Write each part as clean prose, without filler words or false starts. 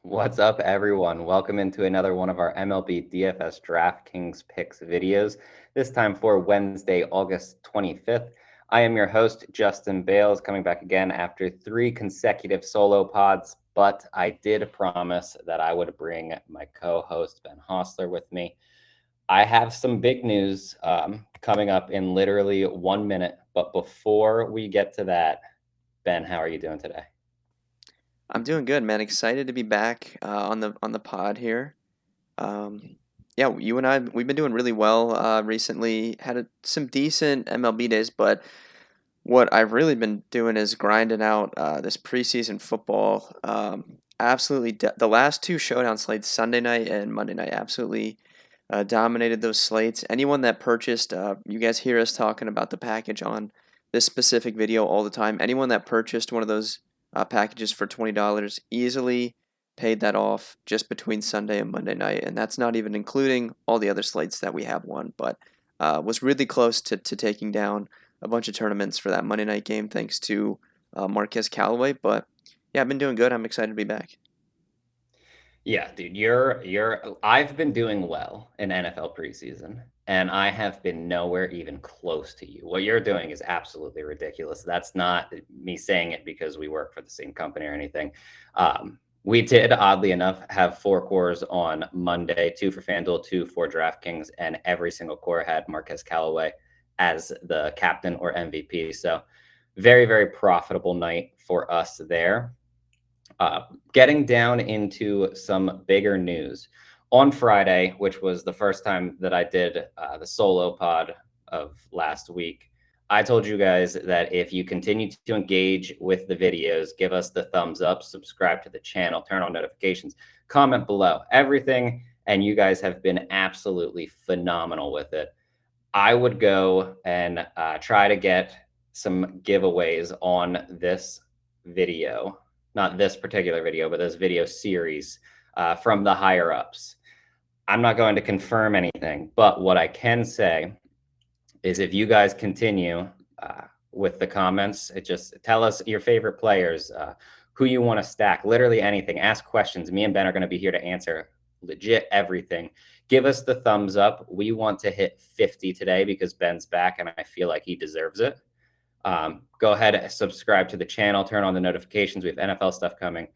What's up, everyone? Welcome into another one of our MLB DFS DraftKings Picks videos, this time for Wednesday, August 25th. I am your host, Justin Bales, coming back again after 3 consecutive solo pods, but I did promise that I would bring my co-host, Ben Hostler, with me. I have some big news coming up in literally 1 minute, but before we get to that, Ben, how are you doing today? I'm doing good, man. Excited to be back on the pod here. Yeah, you and I we've been doing really well recently. Had some decent MLB days, but what I've really been doing is grinding out this preseason football. The last two showdown slates, Sunday night and Monday night, absolutely dominated those slates. Anyone that purchased, you guys hear us talking about the package on this specific video all the time. Anyone that purchased one of those packages for $20 easily paid that off just between Sunday and Monday night, and that's not even including all the other slates that we have won. But was really close to taking down a bunch of tournaments for that Monday night game thanks to Marquez Callaway. But yeah, I've been doing good. I'm excited to be back. Yeah, dude, you're I've been doing well in NFL preseason, and I have been nowhere even close to you. What you're doing is absolutely ridiculous. That's not me saying it because we work for the same company or anything. We did, oddly enough, have 4 cores on Monday, 2 for FanDuel, 2 for DraftKings, and every single core had Marquez Callaway as the captain or MVP. So very, very profitable night for us there. Uh, Getting down into some bigger news. On Friday, which was the first time that I did the solo pod of last week, I told you guys that if you continue to engage with the videos, give us the thumbs up, subscribe to the channel, turn on notifications, comment below, everything. And you guys have been absolutely phenomenal with it. I would go and try to get some giveaways on this video, not this particular video, but this video series from the higher ups. I'm not going to confirm anything, but what I can say is if you guys continue with the comments, it just tell us your favorite players, who you want to stack, literally anything. Ask questions. Me and Ben are going to be here to answer legit everything. Give us the thumbs up. We want to hit 50 today because Ben's back and I feel like he deserves it. Go ahead and subscribe to the channel, turn on the notifications. We have NFL stuff coming.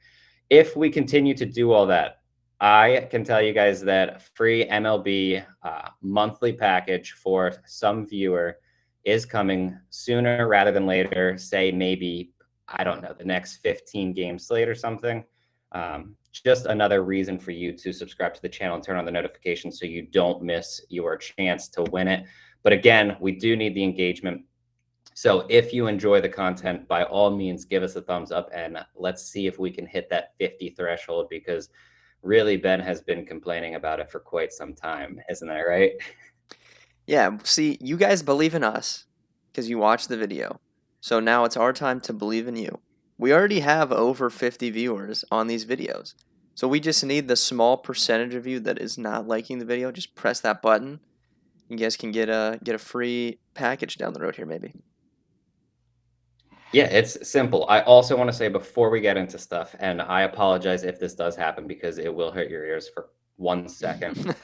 If we continue to do all that, I can tell you guys that free MLB monthly package for some viewer is coming sooner rather than later. Say maybe, I don't know, the next 15 game slate or something. Just another reason for you to subscribe to the channel and turn on the notifications so you don't miss your chance to win it. But again, we do need the engagement. So if you enjoy the content, by all means, give us a thumbs up and let's see if we can hit that 50 threshold because really Ben has been complaining about it for quite some time, isn't that right? Yeah, see, you guys believe in us because you watched the video. So now it's our time to believe in you. We already have over 50 viewers on these videos. So we just need the small percentage of you that is not liking the video. Just press that button. You guys can get a free package down the road here maybe. Yeah, it's simple. I also want to say before we get into stuff, and I apologize if this does happen because it will hurt your ears for 1 second.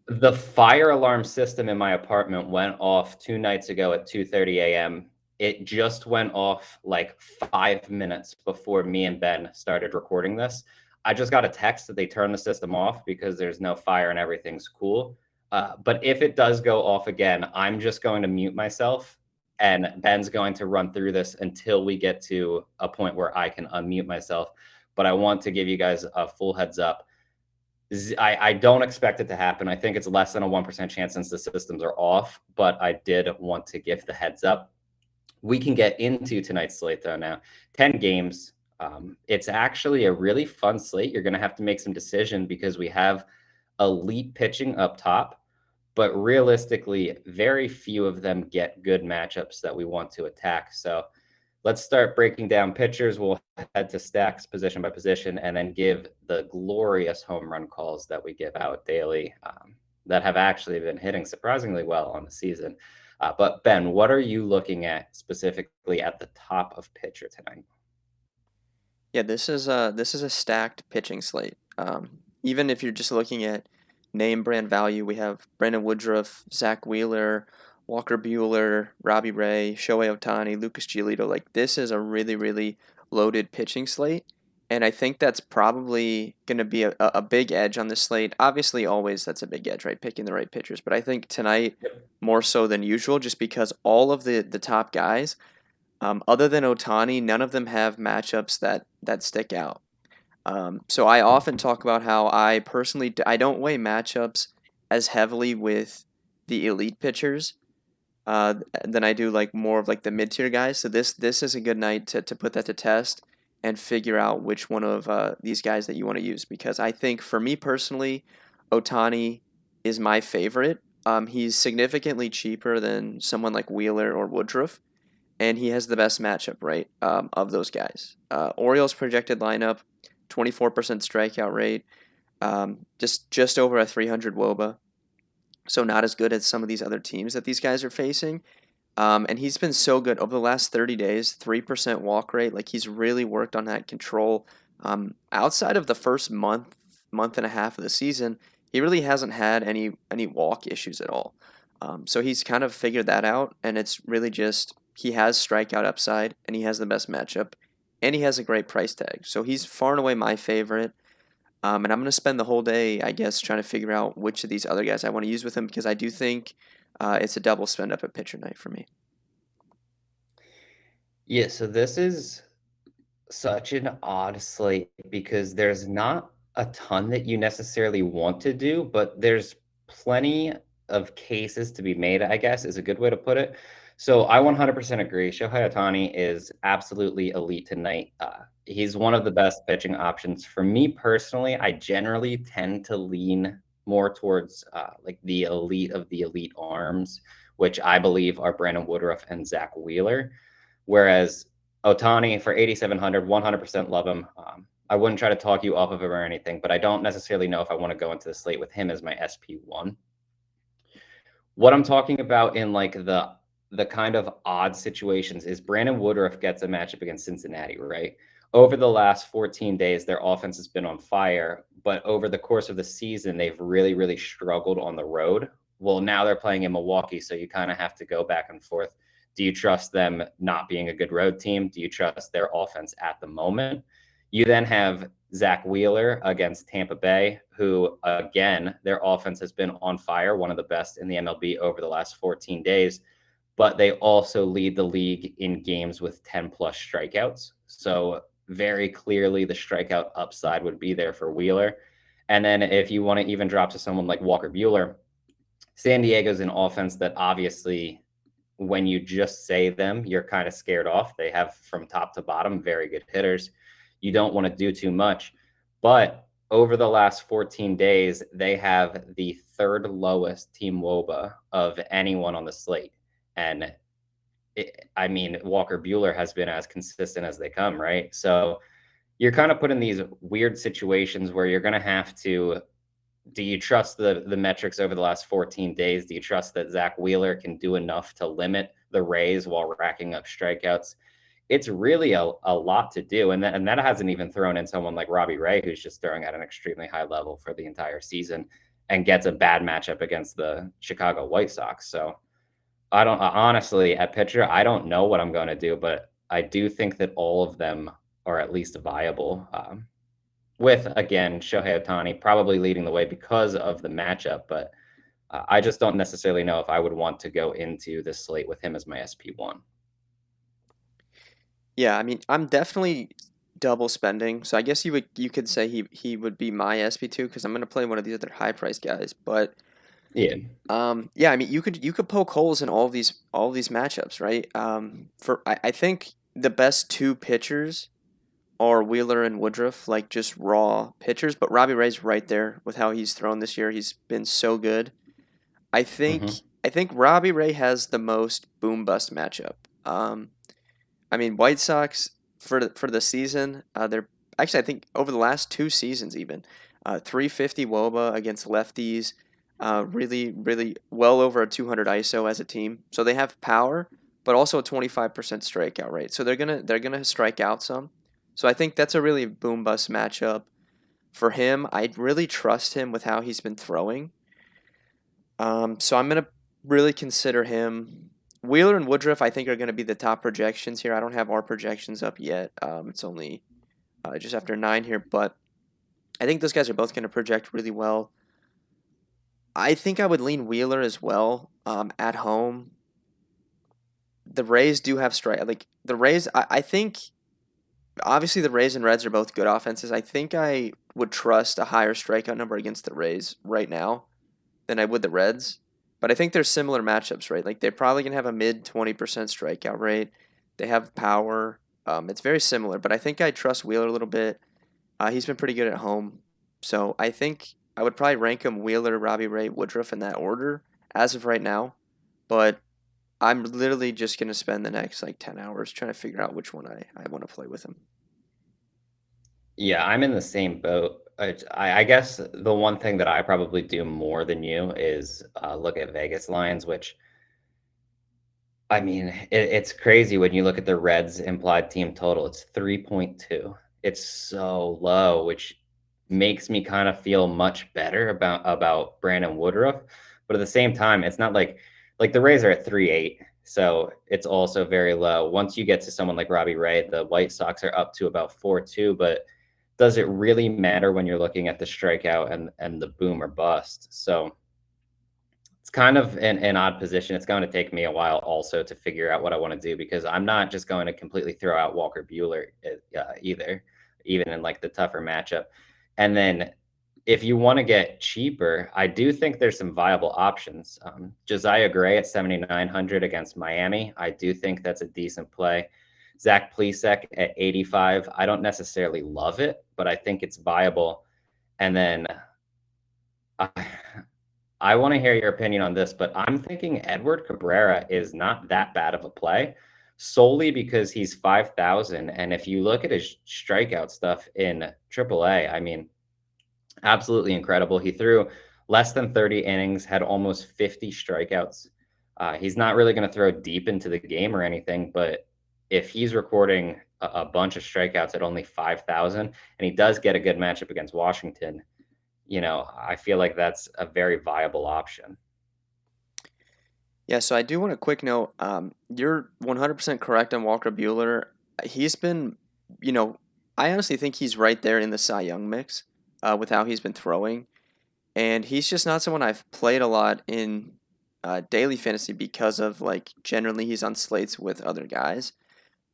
The fire alarm system in my apartment went off 2 nights ago at 2:30 a.m. It just went off like 5 minutes before me and Ben started recording this. I just got a text that they turned the system off because there's no fire and everything's cool. But if it does go off again, I'm just going to mute myself and Ben's going to run through this until we get to a point where I can unmute myself. But I want to give you guys a full heads up. I don't expect it to happen. I think it's less than a 1% chance since the systems are off, but I did want to give the heads up. We can get into tonight's slate though now. 10 games. It's actually a really fun slate. You're going to have to make some decision because we have elite pitching up top, but realistically, very few of them get good matchups that we want to attack. So let's start breaking down pitchers. We'll head to stacks position by position and then give the glorious home run calls that we give out daily that have actually been hitting surprisingly well on the season. But Ben, what are you looking at specifically at the top of pitcher tonight? Yeah, this is a stacked pitching slate. Even if you're just looking at name brand value, we have Brandon Woodruff, Zach Wheeler, Walker Buehler, Robbie Ray, Shohei Ohtani, Lucas Giolito. Like this is a really, really loaded pitching slate. And I think that's probably going to be a big edge on this slate. Obviously, always that's a big edge, right? Picking the right pitchers. But I think tonight, more so than usual, just because all of the top guys other than Otani, none of them have matchups that stick out. So I often talk about how I personally I don't weigh matchups as heavily with the elite pitchers than I do like more of like the mid tier guys. So this is a good night to put that to test and figure out which one of these guys that you want to use because I think for me personally, Otani is my favorite. He's significantly cheaper than someone like Wheeler or Woodruff and he has the best matchup, right, of those guys. Orioles projected lineup, 24% strikeout rate, just over a 300 WOBA, so not as good as some of these other teams that these guys are facing. And he's been so good over the last 30 days, 3% walk rate. Like he's really worked on that control. Outside of the first month and a half of the season, he really hasn't had any walk issues at all. So he's kind of figured that out, and it's really just he has strikeout upside, and he has the best matchup, and he has a great price tag. So he's far and away my favorite. And I'm going to spend the whole day, I guess, trying to figure out which of these other guys I want to use with him because I do think it's a double spend up at pitcher night for me. Yeah, so this is such an odd slate because there's not a ton that you necessarily want to do, but there's plenty of cases to be made, I guess, is a good way to put it. So I 100% agree. Shohei Ohtani is absolutely elite tonight. He's one of the best pitching options. For me personally, I generally tend to lean more towards like the elite of the elite arms, which I believe are Brandon Woodruff and Zach Wheeler. Whereas Otani for 8,700, 100% love him. I wouldn't try to talk you off of him or anything, but I don't necessarily know if I want to go into the slate with him as my SP1. What I'm talking about in like the kind of odd situations is Brandon Woodruff gets a matchup against Cincinnati, right? Over the last 14 days, their offense has been on fire, but over the course of the season, they've really, really struggled on the road. Well, now they're playing in Milwaukee, so you kind of have to go back and forth. Do you trust them not being a good road team? Do you trust their offense at the moment? You then have Zach Wheeler against Tampa Bay, who, again, their offense has been on fire, one of the best in the MLB over the last 14 days, but they also lead the league in games with 10 plus strikeouts. So, very clearly, the strikeout upside would be there for Wheeler. And then, if you want to even drop to someone like Walker Buehler, San Diego's an offense that obviously when you just say them, you're kind of scared off. They have from top to bottom very good hitters. You don't want to do too much. But over the last 14 days, they have the third lowest team WOBA of anyone on the slate. And I mean, Walker Buehler has been as consistent as they come, right? So you're kind of put in these weird situations where you're going to have to do you trust the metrics over the last 14 days? Do you trust that Zach Wheeler can do enough to limit the Rays while racking up strikeouts? It's really a lot to do. And that hasn't even thrown in someone like Robbie Ray, who's just throwing at an extremely high level for the entire season and gets a bad matchup against the Chicago White Sox. So I don't honestly at pitcher, I don't know what I'm going to do, but I do think that all of them are at least viable. With again Shohei Ohtani probably leading the way because of the matchup, but I just don't necessarily know if I would want to go into this slate with him as my SP1. Yeah, I mean, I'm definitely double spending. So I guess you could say he would be my SP2 because I'm gonna play one of these other high price guys. But Yeah. yeah, I mean, you could poke holes in all of these matchups, right? I think the best two pitchers are Wheeler and Woodruff, like just raw pitchers. But Robbie Ray's right there with how he's thrown this year. He's been so good. I think Hmm. I think Robbie Ray has the most boom bust matchup. Um, I mean, White Sox for the season, they're actually I think over the last two seasons even, 350 WOBA against lefties, really really well over a 200 ISO as a team. So they have power, but also a 25% strikeout rate. So they're gonna strike out some. So I think that's a really boom bust matchup for him. I really trust him with how he's been throwing. So I'm gonna really consider him. Wheeler and Woodruff, I think, are going to be the top projections here. I don't have our projections up yet. It's only just after 9 here, but I think those guys are both going to project really well. I think I would lean Wheeler as well at home. The Rays do have strike. Like the Rays, I think obviously the Rays and Reds are both good offenses. I think I would trust a higher strikeout number against the Rays right now than I would the Reds. But I think they're similar matchups, right? Like they're probably gonna have a mid 20% strikeout rate. They have power. It's very similar, but I think I trust Wheeler a little bit. He's been pretty good at home, so I think I would probably rank him Wheeler, Robbie Ray, Woodruff in that order as of right now. But I'm literally just gonna spend the next like 10 hours trying to figure out which one I want to play with him. Yeah, I'm in the same boat. I guess the one thing that I probably do more than you is look at Vegas lines, which I mean, it's crazy when you look at the Reds' implied team total. It's 3.2. It's so low, which makes me kind of feel much better about Brandon Woodruff. But at the same time, it's not like the Rays are at 3.8, so it's also very low. Once you get to someone like Robbie Ray, the White Sox are up to about 4.2. But does it really matter when you're looking at the strikeout and the boom or bust? So it's kind of an odd position. It's going to take me a while also to figure out what I want to do because I'm not just going to completely throw out Walker Bueller either, even in like the tougher matchup. And then if you want to get cheaper, I do think there's some viable options. Josiah Gray at 7,900 against Miami. I do think that's a decent play. Zach Plesac at 85. I don't necessarily love it, but I think it's viable. And then I, I want to hear your opinion on this, but I'm thinking Edward Cabrera is not that bad of a play solely because he's 5,000. And if you look at his strikeout stuff in AAA, I mean, absolutely incredible. He threw less than 30 innings, had almost 50 strikeouts. He's not really going to throw deep into the game or anything, but if he's recording a bunch of strikeouts at only 5,000 and he does get a good matchup against Washington, I feel like that's a very viable option. Yeah, so I do want a quick note. You're 100% correct on Walker Bueller. He's been, you know, I honestly think he's right there in the Cy Young mix with how he's been throwing. And he's just not someone I've played a lot in daily fantasy because of, like, generally he's on slates with other guys.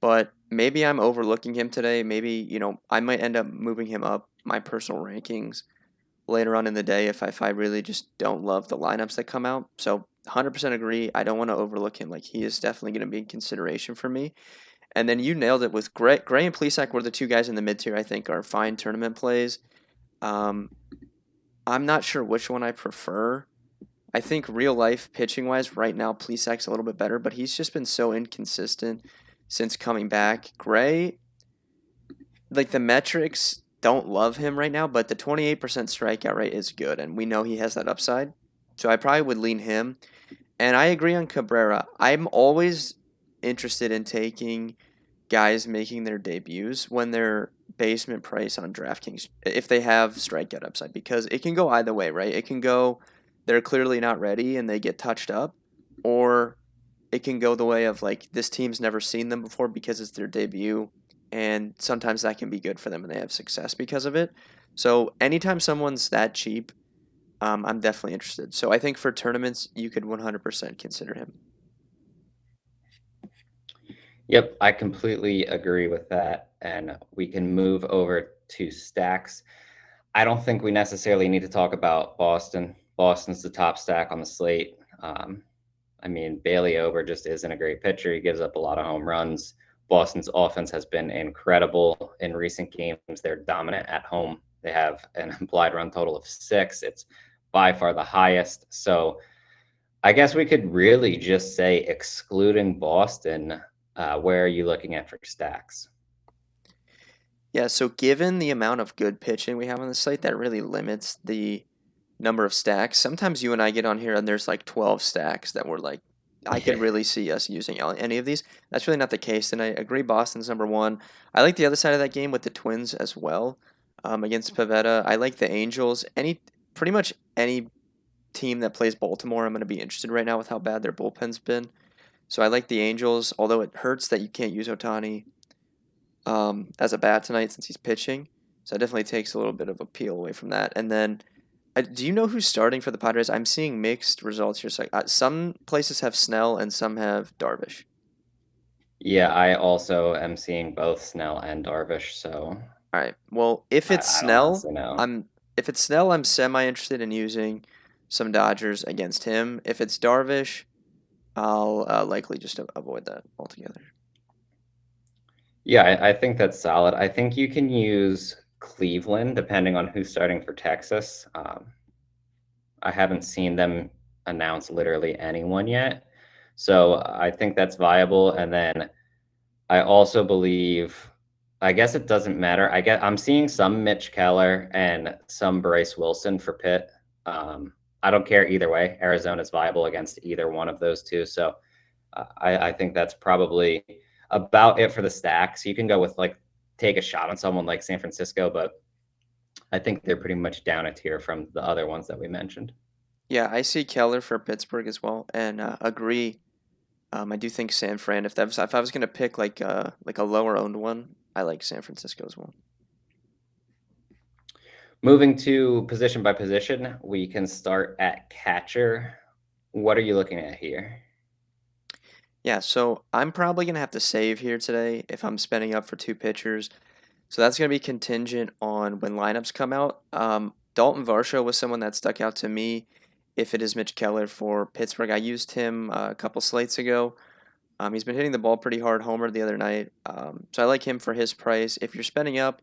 But maybe I'm overlooking him today. Maybe, I might end up moving him up my personal rankings later on in the day if I really just don't love the lineups that come out. So 100% agree. I don't want to overlook him. Like he is definitely going to be in consideration for me. And then you nailed it with Gray. Gray and Plesac were the two guys in the mid tier. I think are fine tournament plays. Um, I'm not sure which one I prefer. I think real life pitching wise, right now Plesac's a little bit better, but he's just been so inconsistent since coming back. Gray, like the metrics don't love him right now, but the 28% strikeout rate is good, and we know he has that upside. So I probably would lean him. And I agree on Cabrera. I'm always interested in taking guys making their debuts when they're basement price on DraftKings if they have strikeout upside because it can go either way, right? It can go they're clearly not ready and they get touched up, or it can go the way of like this team's never seen them before because it's their debut, and sometimes that can be good for them and they have success because of it. So anytime someone's that cheap, I'm definitely interested. So I think for tournaments, you could 100% consider him. Yep, I completely agree with that. And we can move over to stacks. I don't think we necessarily need to talk about Boston. Boston's the top stack on the slate. I mean, Bailey Ober just isn't a great pitcher. He gives up a lot of home runs. Boston's offense has been incredible in recent games. They're dominant at home. They have an implied run total of 6. It's by far the highest. So I guess we could really just say, excluding Boston, where are you looking at for stacks? Yeah, so given the amount of good pitching we have on the slate, that really limits the number of stacks. Sometimes you and I get on here and there's like 12 stacks that we're like I could really see us using any of these. That's really not the case, and I agree Boston's number one. I like the other side of that game with the Twins as well, against Pavetta. I like the Angels. Pretty much any team that plays Baltimore, I'm going to be interested right now with how bad their bullpen's been. So I like the Angels, although it hurts that you can't use Otani as a bat tonight since he's pitching. So it definitely takes a little bit of appeal away from that. And then, do you know who's starting for the Padres? I'm seeing mixed results here. So some places have Snell and some have Darvish. Yeah, I also am seeing both Snell and Darvish, so All right. Well, I don't honestly know. If it's Snell, I'm semi interested in using some Dodgers against him. If it's Darvish, I'll likely just avoid that altogether. Yeah, I think that's solid. I think you can use Cleveland depending on who's starting for Texas. I haven't seen them announce literally anyone yet. So I think that's viable. And then I also believe, I guess it doesn't matter. I'm seeing some Mitch Keller and some Bryce Wilson for Pitt. I don't care either way. Arizona's viable against either one of those two. So I think that's probably about it for the stacks. You can go with like take a shot on someone like San Francisco, but I think they're pretty much down a tier from the other ones that we mentioned. Yeah, I see Keller for Pittsburgh as well, and agree. I do think San Fran. If I was gonna pick like a lower owned one, I like San Francisco as well. Moving to position by position, we can start at catcher. What are you looking at here? Yeah, so I'm probably gonna have to save here today if I'm spending up for two pitchers. So that's gonna be contingent on when lineups come out. Dalton Varshall was someone that stuck out to me. If it is Mitch Keller for Pittsburgh, I used him a couple slates ago. He's been hitting the ball pretty hard, homer the other night. So I like him for his price. If you're spending up,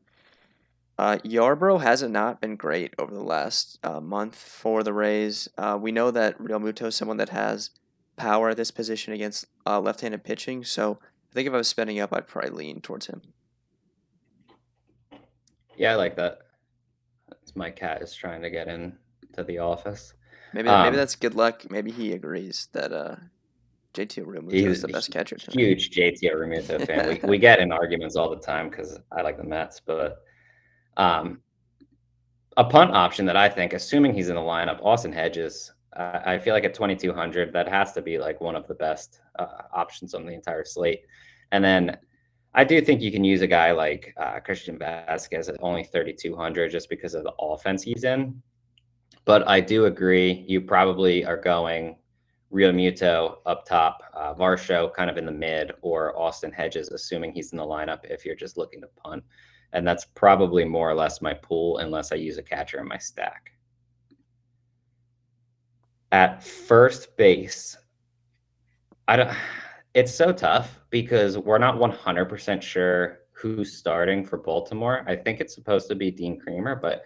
Yarbrough hasn't not been great over the last month for the Rays. We know that Real Muto is someone that has power at this position against left-handed pitching. So I think if I was spending up, I'd probably lean towards him. Yeah, I like that. My cat is trying to get in to the office. Maybe that's good luck. Maybe he agrees that JT Realmuto is He's the a best catcher tonight. huge JT Realmuto fan. We get in arguments all the time because I like the Mets, but um, a punt option that I think, assuming he's in the lineup, Austin Hedges. I feel like at 2,200, that has to be like one of the best options on the entire slate. And then I do think you can use a guy like Christian Vasquez at only 3,200 just because of the offense he's in. But I do agree, you probably are going Real Muto up top, Varsho kind of in the mid, or Austin Hedges, assuming he's in the lineup if you're just looking to punt. And that's probably more or less my pool, unless I use a catcher in my stack. At first base, I don't. It's so tough because we're not 100% sure who's starting for Baltimore. I think it's supposed to be Dean Creamer, but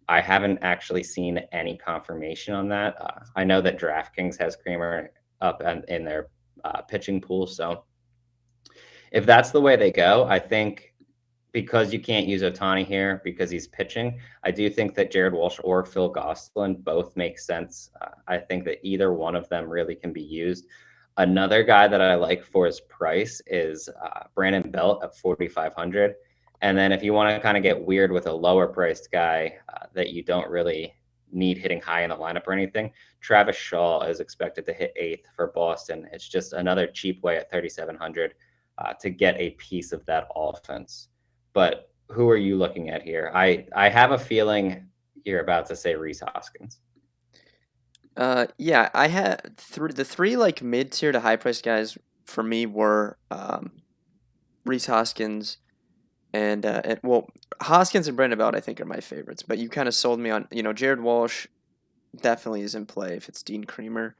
I haven't actually seen any confirmation on that. I know that DraftKings has Creamer up in their pitching pool. So if that's the way they go, I think because you can't use Otani here because he's pitching, I do think that Jared Walsh or Phil Gosselin both make sense. I think that either one of them really can be used. Another guy that I like for his price is Brandon Belt at 4,500. And then if you want to kind of get weird with a lower priced guy that you don't really need hitting high in the lineup or anything, Travis Shaw is expected to hit eighth for Boston. It's just another cheap way at 3,700 to get a piece of that offense. But who are you looking at here? I have a feeling you're about to say Rhys Hoskins. Yeah, I had the three like mid tier to high price guys for me were Reese Hoskins and well Hoskins and Brandon Belt I think are my favorites. But you kind of sold me on Jared Walsh definitely is in play if it's Dean Creamer.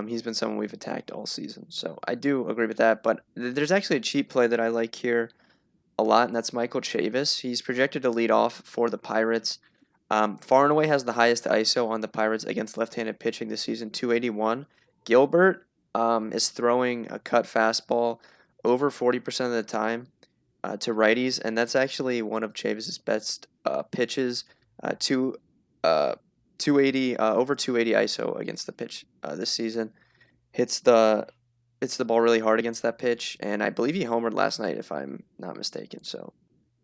He's been someone we've attacked all season, so I do agree with that. But there's actually a cheap play that I like here a lot, and that's Michael Chavis. He's projected to lead off for the Pirates. Far and away has the highest ISO on the Pirates against left-handed pitching this season, 281. Gilbert is throwing a cut fastball over 40% of the time to righties, and that's actually one of Chavis's best pitches. Uh, 280 over 280 ISO against the pitch this season. hits the ball really hard against that pitch, and I believe he homered last night, if I'm not mistaken. So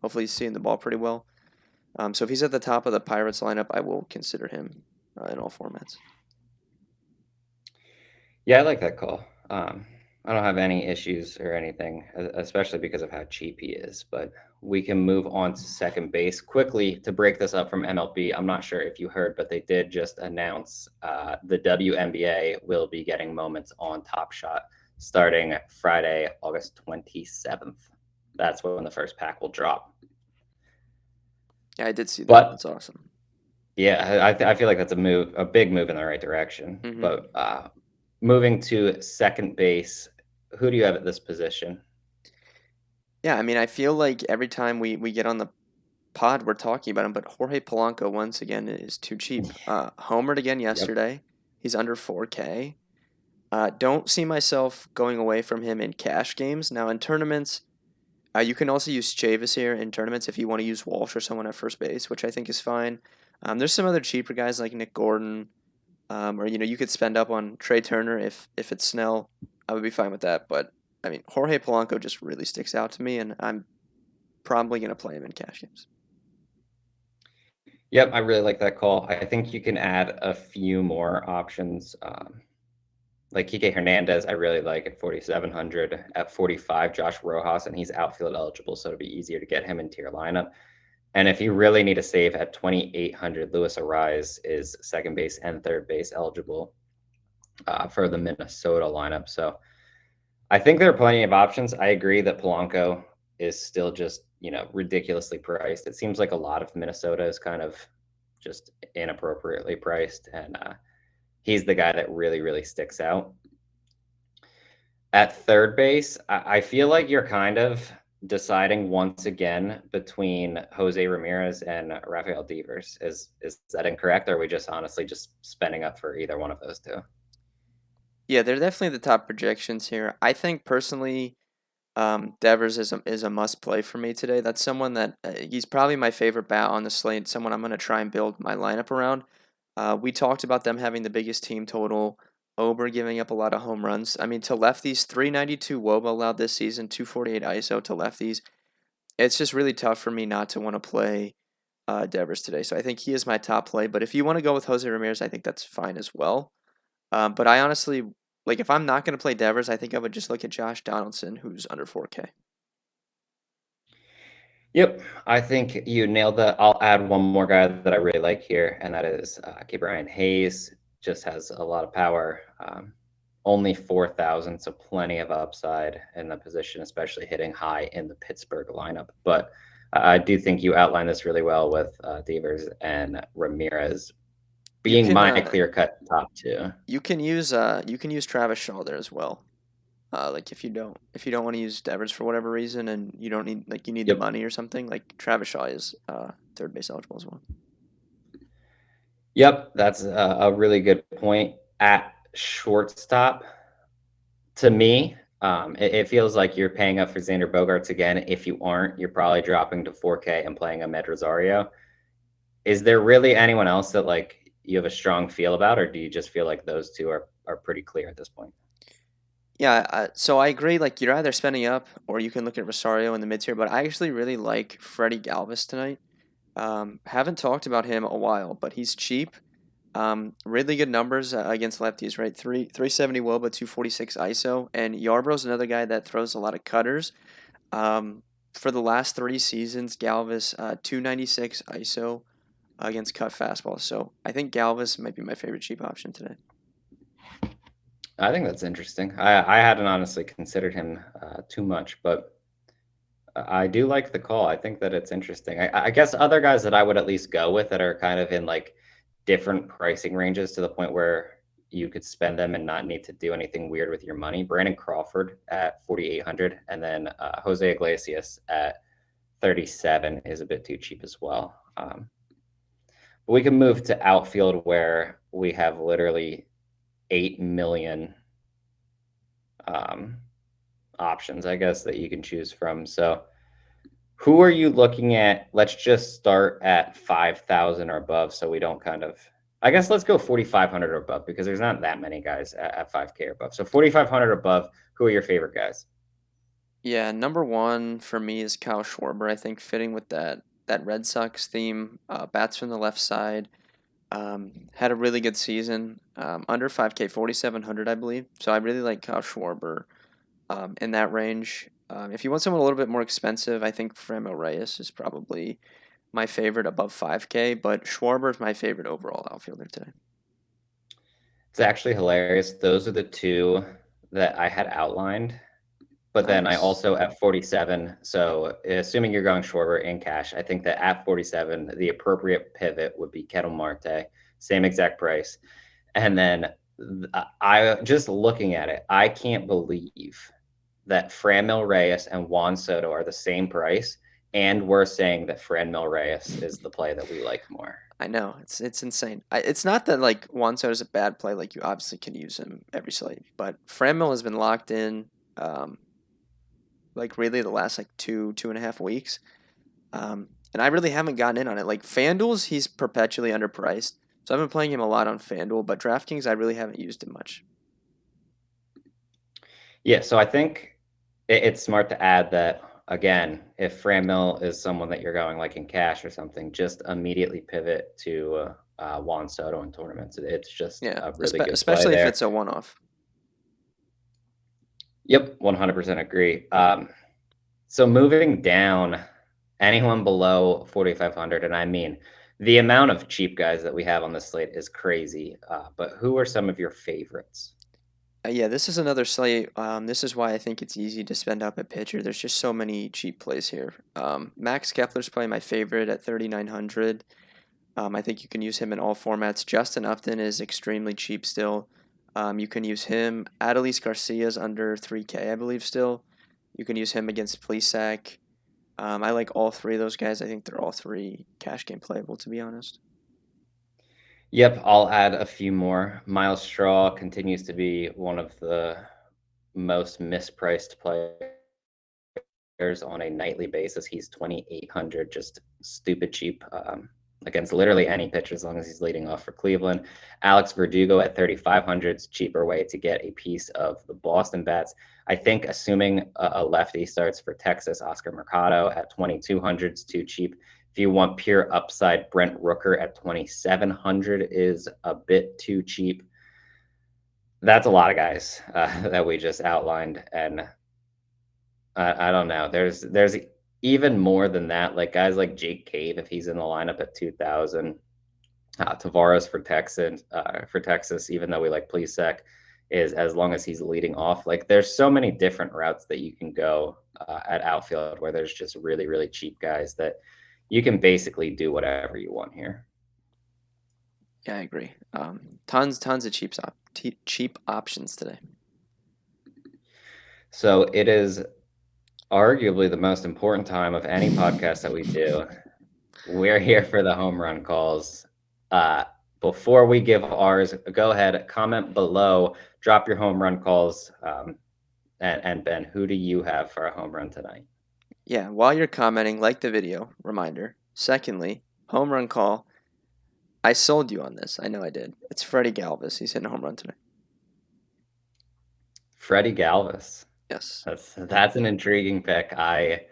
hopefully he's seeing the ball pretty well. So if he's at the top of the Pirates lineup, I will consider him in all formats. Yeah, I like that call. I don't have any issues or anything, especially because of how cheap he is. But we can move on to second base quickly to break this up from MLB. I'm not sure if you heard, but they did just announce the WNBA will be getting moments on Top Shot starting Friday, August 27th. That's when the first pack will drop. Yeah, I did see that. But That's awesome. yeah, I feel like that's a big move in the right direction. Mm-hmm. But moving to second base, who do you have at this position? Yeah, I mean, I feel like every time we get on the pod, we're talking about him, but Jorge Polanco, once again, is too cheap. Homered again Yep. yesterday. He's under 4K. Don't see myself going away from him in cash games. Now, in tournaments, you can also use Chavis here in tournaments if you want to use Walsh or someone at first base, which I think is fine. There's some other cheaper guys like Nick Gordon, or you could spend up on Trey Turner if it's Snell. I would be fine with that. But I mean, Jorge Polanco just really sticks out to me, and I'm probably going to play him in cash games. Yep, I really like that call. I think you can add a few more options. Like Kike Hernandez, I really like at 4,700. At 45, Josh Rojas, and he's outfield eligible, so it'll be easier to get him into your lineup. And if you really need a save at 2,800, Luis Arise is second base and third base eligible for the Minnesota lineup. So I think there are plenty of options. I agree that Polanco is still just, ridiculously priced. It seems like a lot of Minnesota is kind of just inappropriately priced. And he's the guy that really, really sticks out. At third base, I feel like you're kind of deciding once again between Jose Ramirez and Rafael Devers. Is that incorrect? Or are we just honestly just spending up for either one of those two? Yeah, they're definitely the top projections here. I think personally, Devers is a must play for me today. That's someone that he's probably my favorite bat on the slate. Someone I'm going to try and build my lineup around. We talked about them having the biggest team total. Ober giving up a lot of home runs. I mean, to lefties, 392 WOBA allowed this season, 248 ISO to lefties. It's just really tough for me not to want to play Devers today. So I think he is my top play. But if you want to go with Jose Ramirez, I think that's fine as well. But I honestly, like, if I'm not going to play Devers, I think I would just look at Josh Donaldson, who's under 4K. Yep, I think you nailed that. I'll add one more guy that I really like here, and that is Cabrera Hayes. Just has a lot of power. Only 4,000, so plenty of upside in the position, especially hitting high in the Pittsburgh lineup. But I do think you outlined this really well with Devers and Ramirez You being can my clear-cut top two. you can use Travis Shaw there as well. Like if you don't want to use Devers for whatever reason and you don't need you need the Yep. money or something, like Travis Shaw is third base eligible as well. Yep, that's a really good point. At shortstop, to me, it feels like you're paying up for Xander Bogaerts again. If you aren't, you're probably dropping to 4K and playing a Med Rosario. Is there really anyone else that you have a strong feel about, or do you just feel like those two are pretty clear at this point? Yeah, so I agree. Like you're either spending up or you can look at Rosario in the mid tier. But I actually really like Freddie Galvis tonight. Haven't talked about him a while, but he's cheap. Really good numbers against lefties, right? 370 WOBA, 246 ISO, and Yarbrough's another guy that throws a lot of cutters. For the last 3 seasons, Galvis 296 ISO against cut fastballs. So I think Galvis might be my favorite cheap option today. I think that's interesting. I hadn't honestly considered him too much, but I do like the call. I think that it's interesting. I guess other guys that I would at least go with that are kind of in different pricing ranges to the point where you could spend them and not need to do anything weird with your money. Brandon Crawford at 4,800, and then Jose Iglesias at 37 is a bit too cheap as well. But we can move to outfield where we have literally 8 million options, I guess, that you can choose from. So who are you looking at? Let's just start at 5,000 or above so we don't I guess let's go 4,500 or above because there's not that many guys at 5K or above. So 4,500 above, who are your favorite guys? Yeah, number one for me is Kyle Schwarber. I think fitting with that Red Sox theme, bats from the left side. Had a really good season. Under 5K, 4,700, I believe. So I really like Kyle Schwarber in that range. If you want someone a little bit more expensive, I think Franmil Reyes is probably my favorite above 5K, but Schwarber is my favorite overall outfielder today. It's actually hilarious. Those are the two that I had outlined. But then I Nice. also at 47, so assuming you're going Schwarber in cash, I think that at 47, the appropriate pivot would be Kettle Marte, same exact price. And then I just looking at it, I can't believe that Franmil Reyes and Juan Soto are the same price, and we're saying that Franmil Reyes is the play that we like more. I know it's insane. It's not that like Juan Soto's a bad play. Like you obviously can use him every slate, but Franmil has been locked in. Like really the last like 2.5 weeks. And I really haven't gotten in on it. Like FanDuel's, he's perpetually underpriced. So I've been playing him a lot on FanDuel, but DraftKings, I really haven't used him much. Yeah, so I think it's smart to add that again, if Franmil is someone that you're going like in cash or something, just immediately pivot to Juan Soto in tournaments. It's just Yeah, a really good play especially if there. it's a one-off. Yep, 100% agree. So moving down, anyone below 4,500, and I mean, the amount of cheap guys that we have on this slate is crazy. But who are some of your favorites? Yeah, this is another slate. This is why I think it's easy to spend up at pitcher. There's just so many cheap plays here. Max Kepler's probably my favorite at 3,900. I think you can use him in all formats. Justin Upton is extremely cheap still. You can use him. Adolis Garcia's under 3K, I believe, still. You can use him against Plesac. I like all three of those guys. I think they're all three cash game playable, to be honest. Yep, I'll add a few more. Miles Straw continues to be one of the most mispriced players on a nightly basis. He's 2,800, just stupid cheap against literally any pitcher as long as he's leading off for Cleveland. Alex Verdugo at 3,500 is a cheaper way to get a piece of the Boston bats. I think assuming a lefty starts for Texas, Oscar Mercado at 2,200 is too cheap. If you want pure upside, Brent Rooker at 2,700 is a bit too cheap. That's a lot of guys that we just outlined, and I don't know. There's even more than that. Like guys like Jake Cave, if he's in the lineup at 2,000. Tavares for Texas, even though we like Plesac, is as long as he's leading off. Like there's so many different routes that you can go at outfield where there's just really really cheap guys that you can basically do whatever you want here. Yeah, I agree. Tons of cheap options today. So it is arguably the most important time of any podcast that we do. We're here for the home run calls. Before we give ours, go ahead, comment below, drop your home run calls. And Ben, who do you have for a home run tonight? Yeah, while you're commenting, like the video, reminder. Secondly, home run call. I sold you on this. I know I did. It's Freddie Galvis. He's hitting a home run tonight. Freddie Galvis. Yes. That's an intriguing pick. I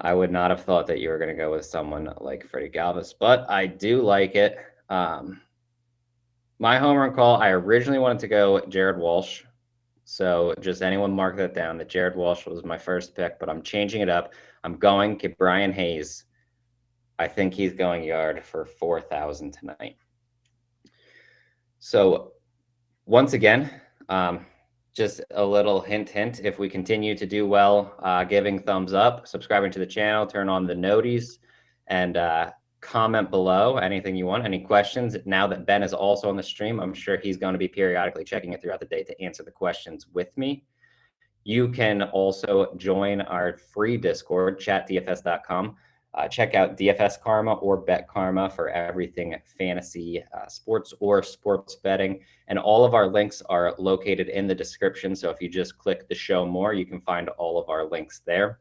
would not have thought that you were going to go with someone like Freddie Galvis, but I do like it. My home run call, I originally wanted to go Jared Walsh. So just anyone mark that down that Jared Walsh was my first pick, but I'm changing it up. I'm going to Brian Hayes. I think he's going yard for 4,000 tonight. So once again, just a little hint, if we continue to do well, giving thumbs up, subscribing to the channel, turn on the noties, and comment below anything you want, any questions. Now that Ben is also on the stream, I'm sure he's going to be periodically checking it throughout the day to answer the questions with me. You can also join our free Discord, chatdfs.com. Check out DFS Karma or Bet Karma for everything fantasy sports or sports betting. And all of our links are located in the description. So if you just click the show more, you can find all of our links there.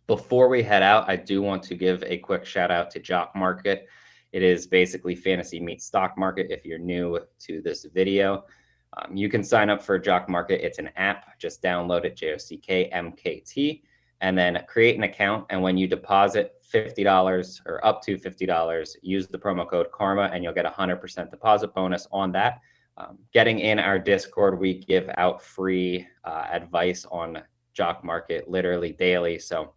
Before we head out, I do want to give a quick shout out to Jock Market. It is basically fantasy meets stock market. If you're new to this video, you can sign up for Jock Market. It's an app. Just download it, JOCKMKT, and then create an account. And when you deposit $50 or up to $50, use the promo code KARMA, and you'll get a 100% deposit bonus on that. Getting in our Discord, we give out free advice on Jock Market literally daily. So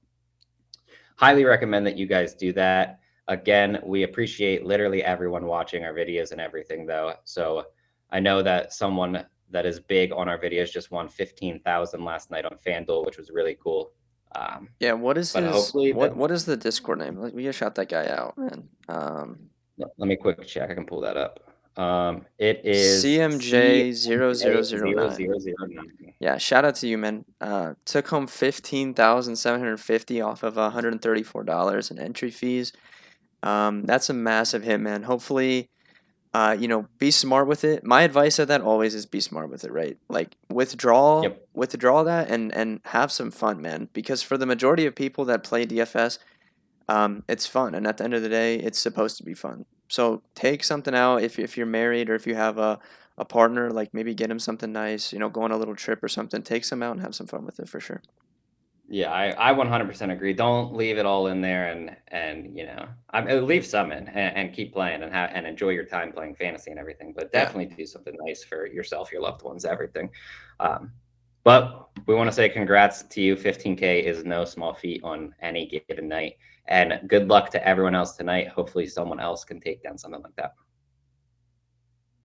highly recommend that you guys do that. Again, we appreciate literally everyone watching our videos and everything, though. So I know that someone that is big on our videos just won 15,000 last night on FanDuel, which was really cool. Yeah, what is But his hopefully what is the Discord name? We gotta shout that guy out, man. let me quick check. I can pull that up. It is CMJ0009. 0009. Yeah, shout out to you, man. Took home 15,750 off of $134 in entry fees. That's a massive hit, man. Hopefully, be smart with it. My advice at that always is be smart with it, right? Like withdraw that and have some fun, man. Because for the majority of people that play DFS, it's fun, and at the end of the day, it's supposed to be fun. So take something out if you're married or if you have a partner, like maybe get him something nice, go on a little trip or something. Take some out and have some fun with it for sure. Yeah, I 100% agree. Don't leave it all in there, and leave some in and keep playing and enjoy your time playing fantasy and everything. But Yeah. definitely do something nice for yourself, your loved ones, everything. But we want to say congrats to you. 15K is no small feat on any given night, and good luck to everyone else tonight. Hopefully, someone else can take down something like that.